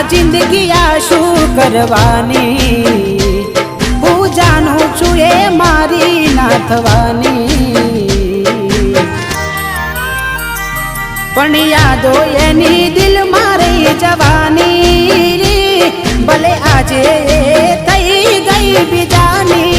જિંદગી આ શું કરવાની હું જાણું છું એ મારી ના થવાની પણ યાદો એની દિલ મારી જવાની ભલે આજે થઈ ગઈ બીજાની